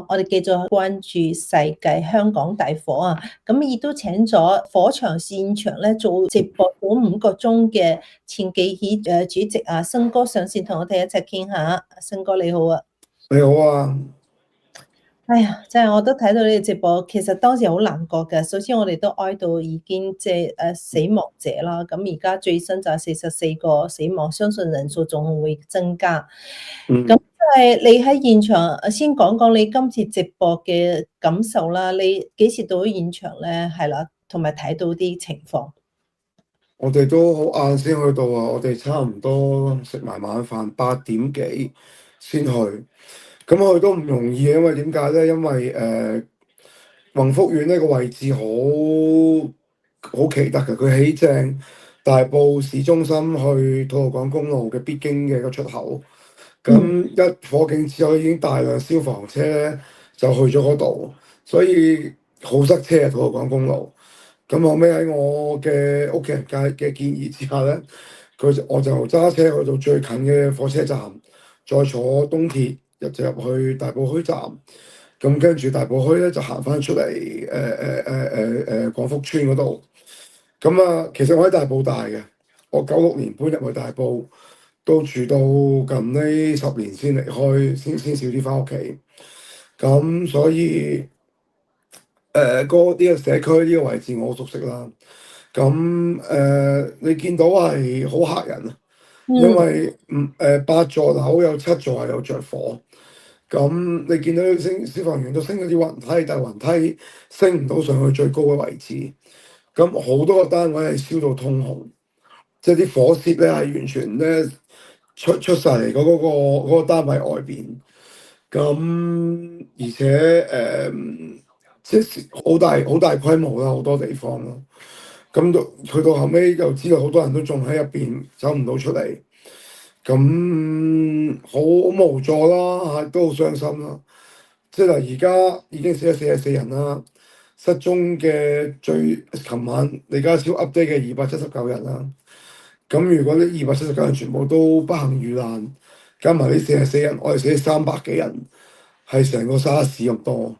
我哋繼續關注世界香港大火啊！咁亦都請咗火場現場咧做直播嗰5個鐘嘅前記協主席啊，新哥上線同我哋一齊傾下。新哥你好啊！你好啊！哎呀，真係我都睇到呢個直播，其實當時好難過嘅。首先我哋都哀悼已經即係死亡者啦。咁而家最新就係44個死亡，相信人數仲會增加。咁即係你喺現場先講講你今次直播嘅感受啦。你幾時到咗現場咧？係啦，同埋睇到啲情況。我哋都好晏先去到啊！我哋差唔多食埋晚飯8點幾先去。咁去都唔容易，因為點解咧？因為宏福苑呢個位置好奇特嘅，佢喺正大埔市中心去吐露港公路嘅必經嘅個出口。咁一火警之後，已經大量消防車咧就去咗嗰度，所以好塞車啊！吐露港公路。咁後尾喺我嘅屋企人嘅建議之下咧，我就揸車去到最近嘅火車站，再坐東鐵入去大埔墟站。咁跟住大埔墟咧就行翻出嚟廣福村嗰度。咁啊，其實我喺大埔大嘅，我96年搬入去大埔，都住到近呢10年先離開，先少啲翻屋企。咁所以嗰啲嘅社區呢個位置我好熟悉啦。咁你見到係好嚇人啊，因為8座樓有7座係有着火。咁你見到消防員都升咗啲雲梯，但係雲梯升唔到上去最高嘅位置。咁好多個單位係燒到通紅，即係啲火舌咧係完全咧出晒嚟嗰個單位外邊。咁而且即係好大規模啦，好多地方咯。咁去到後尾又知道好多人都仲喺入邊走唔到出嚟，咁好無助啦，都好傷心啦。即係嗱，而家已經死咗44人啦，失蹤嘅琴晚李家超 update 嘅279人啦。咁如果呢279人全部都不幸遇難，加埋呢44人，我哋死300幾人，係成個沙士咁多。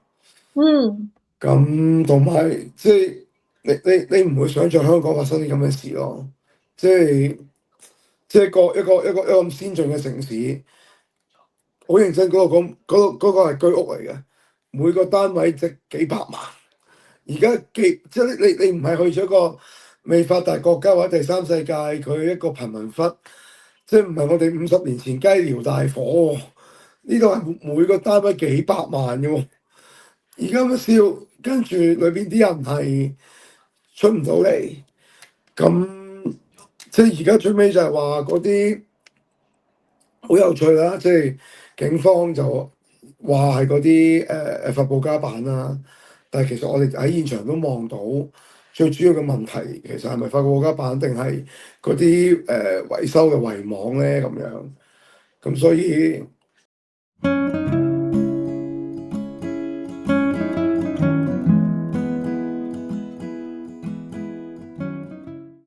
咁同埋即係你唔會想像香港發生啲咁嘅事咯。即係一個咁先進嘅城市，好認真嗰個係居屋嚟嘅，每個單位值幾百萬。而家即係你唔係去咗一個未發達國家或者第三世界，佢一個貧民窟，即係唔係我哋50年前雞寮大火喎？呢度係每個單位幾百萬嘅喎。而家咁笑，跟住裏邊啲人係出唔到嚟。咁即係而家最尾就係話嗰啲好有趣啦，即係警方就話係嗰啲發布家版啦。但係其實我哋喺現場都望到，最主要嘅問題其實係咪發布家版定係嗰啲維修嘅圍網咧咁樣？咁所以